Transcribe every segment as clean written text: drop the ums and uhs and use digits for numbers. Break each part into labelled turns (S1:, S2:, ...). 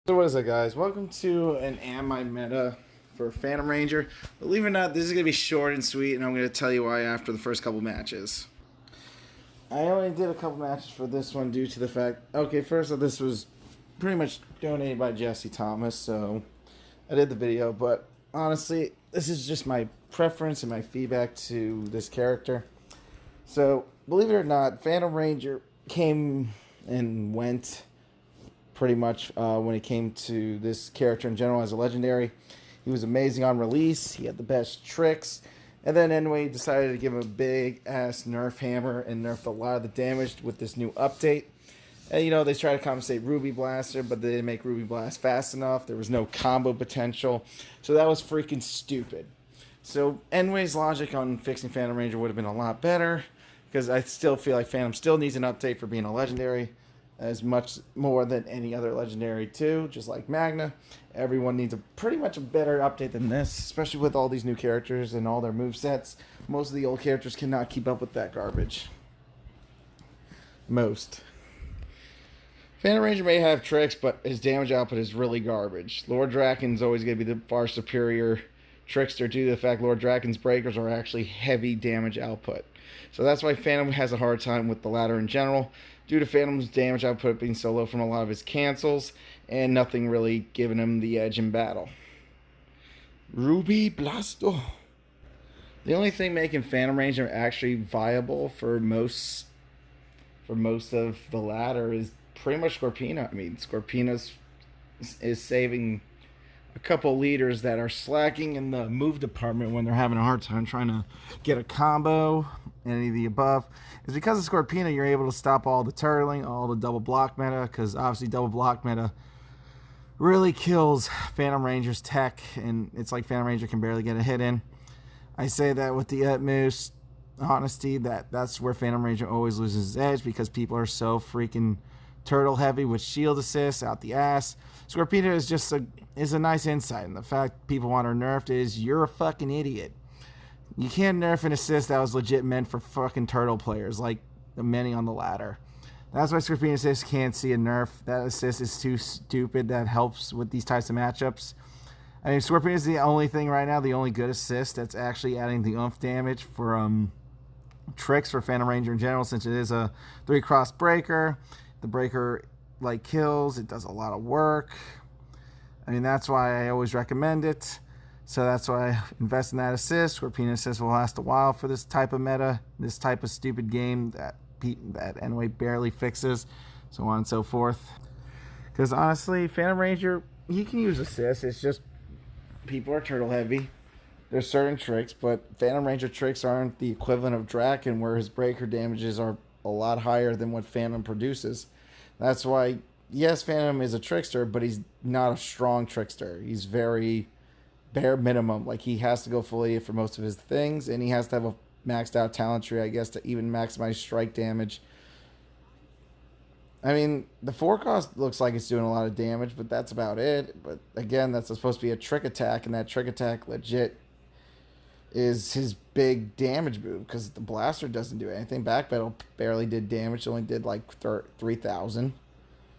S1: So what is up, guys? Welcome to an Am I meta for Phantom Ranger. Believe it or not, this is going to be short and sweet, and I'm going to tell you why after the first couple matches. I only did a couple matches for this one due to the fact... Okay, first off, this was pretty much donated by Jesse Thomas, so I did the video, but honestly, this is just my preference and my feedback to this character. So, believe it or not, Phantom Ranger came and went pretty much when it came to this character in general as a legendary. He was amazing on release. He had the best tricks. And then anyway, decided to give him a big ass nerf hammer and nerfed a lot of the damage with this new update. And you know, they tried to compensate Ruby Blaster, but they didn't make Ruby Blast fast enough. There was no combo potential. So that was freaking stupid. So Enway's logic on fixing Phantom Ranger would have been a lot better, because I still feel like Phantom still needs an update for being a legendary, as much more than any other legendary too, just like Magna. Everyone needs pretty much a better update than this, especially with all these new characters and all their movesets. Most of the old characters cannot keep up with that garbage. Most. Phantom Ranger may have tricks, but his damage output is really garbage. Lord Draken's always going to be the far superior trickster due to the fact Lord Draken's breakers are actually heavy damage output. So that's why Phantom has a hard time with the ladder in general, due to Phantom's damage output being so low from a lot of his cancels, and nothing really giving him the edge in battle. Ruby Blasto. The only thing making Phantom Ranger actually viable for most of the ladder is pretty much Scorpina. I mean, Scorpina is saving a couple leaders that are slacking in the move department when they're having a hard time trying to get a combo, any of the above. It's because of Scorpina you're able to stop all the turtling, all the double block meta, because obviously double block meta really kills Phantom Ranger's tech, and it's like Phantom Ranger can barely get a hit in. I say that with the utmost honesty, that's where Phantom Ranger always loses his edge, because people are so freaking turtle heavy with shield assists out the ass. Scorpina is just a nice insight, and the fact people want her nerfed is you're a fucking idiot. You can't nerf an assist that was legit meant for fucking turtle players like the many on the ladder. That's why Scorpina assist can't see a nerf. That assist is too stupid. That helps with these types of matchups. I mean, Scorpina is the only thing right now, the only good assist that's actually adding the oomph damage for tricks for Phantom Ranger in general, since it is a 3-cross breaker. The breaker like kills. It does a lot of work. I mean, that's why I always recommend it. So that's why I invest in that assist. Scorpina assist will last a while for this type of meta, this type of stupid game that anyway barely fixes, so on and so forth. Because honestly, Phantom Ranger, he can use assist. It's just people are turtle heavy. There's certain tricks, but Phantom Ranger tricks aren't the equivalent of Draken, where his breaker damages are a lot higher than what Phantom produces. That's why, yes, Phantom is a trickster, but he's not a strong trickster. He's very bare minimum. Like, he has to go fully for most of his things, and he has to have a maxed out talent tree, I guess, to even maximize strike damage. I mean, the 4-cost looks like it's doing a lot of damage, but that's about it. But again, that's supposed to be a trick attack, and that trick attack legit is his big damage move, because the blaster doesn't do anything. Back battle barely did damage, only did like 3,000.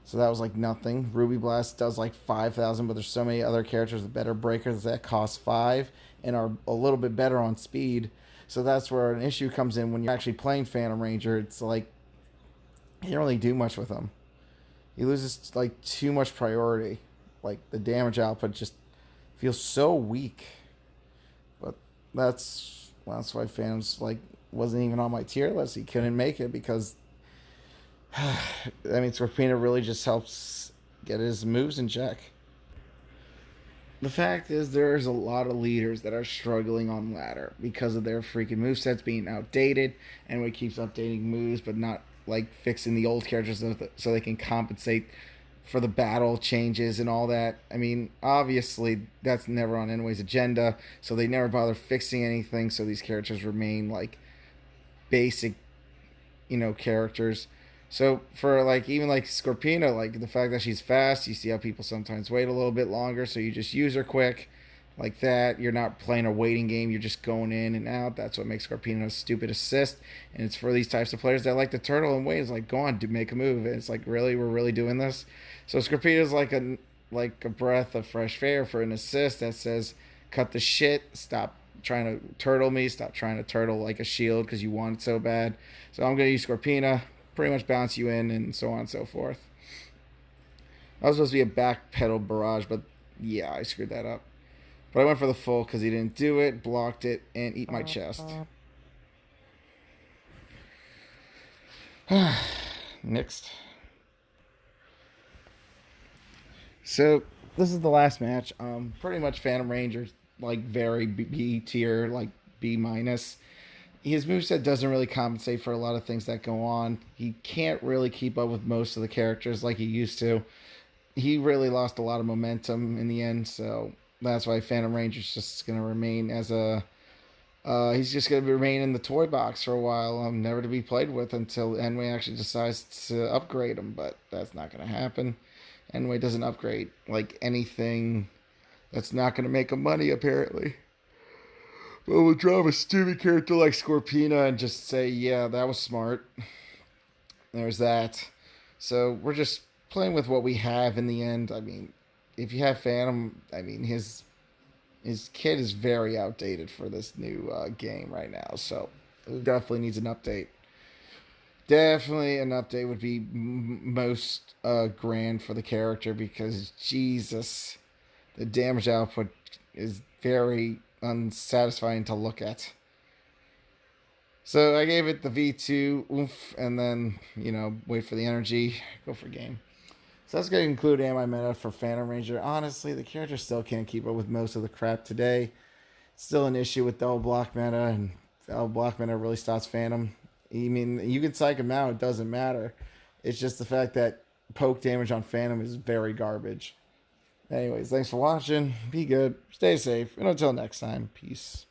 S1: So that was like nothing. Ruby Blast does like 5,000, but there's so many other characters with better breakers that cost 5 and are a little bit better on speed. So that's where an issue comes in when you're actually playing Phantom Ranger. It's like you don't really do much with him. He loses like too much priority. Like, the damage output just feels so weak. But that's why Phantom's like wasn't even on my tier list. He couldn't make it because I mean, Scorpina really just helps get his moves in check. The fact is, there's a lot of leaders that are struggling on ladder because of their freaking movesets being outdated, and we keeps updating moves but not like fixing the old characters so they can compensate for the battle changes and all that. I mean, obviously that's never on Enway's agenda, so they never bother fixing anything, so these characters remain like basic, characters. So for like even like Scorpina, like the fact that she's fast, you see how people sometimes wait a little bit longer, so you just use her quick. like that. You're not playing a waiting game. You're just going in and out. That's what makes Scorpino a stupid assist. And it's for these types of players that like to turtle and wait. It's like, go on, make a move. And it's like, really? We're really doing this? So Scorpino's like like a breath of fresh air for an assist that says, cut the shit, stop trying to turtle me, stop trying to turtle like a shield because you want it so bad. So I'm going to use Scorpina, pretty much bounce you in, and so on and so forth. That was supposed to be a back pedal barrage, but yeah, I screwed that up. But I went for the full because he didn't do it, blocked it, and eat my chest. Next. So this is the last match. Pretty much Phantom Ranger's like very B tier, like B minus. His moveset doesn't really compensate for a lot of things that go on. He can't really keep up with most of the characters like he used to. He really lost a lot of momentum in the end, so that's why Phantom Ranger's just gonna remain as a he's just going to remain in the toy box for a while, never to be played with until Enway actually decides to upgrade him. But that's not going to happen. Enway doesn't upgrade like anything that's not going to make him money, apparently. But we'll draw a stupid character like Scorpina and just say, yeah, that was smart. There's that. So we're just playing with what we have in the end. I mean, if you have Phantom, I mean, his kit is very outdated for this new game right now, so it definitely needs an update. Definitely an update would be most grand for the character because Jesus, the damage output is very unsatisfying to look at. So I gave it the V2, oomph, and then, wait for the energy, go for game. So that's going to conclude anti-meta for Phantom Ranger. Honestly, the character still can't keep up with most of the crap today. It's still an issue with double block meta, and double block meta really stops Phantom. I mean, you can psych him out, it doesn't matter. It's just the fact that poke damage on Phantom is very garbage. Anyways, thanks for watching. Be good, stay safe, and until next time, peace.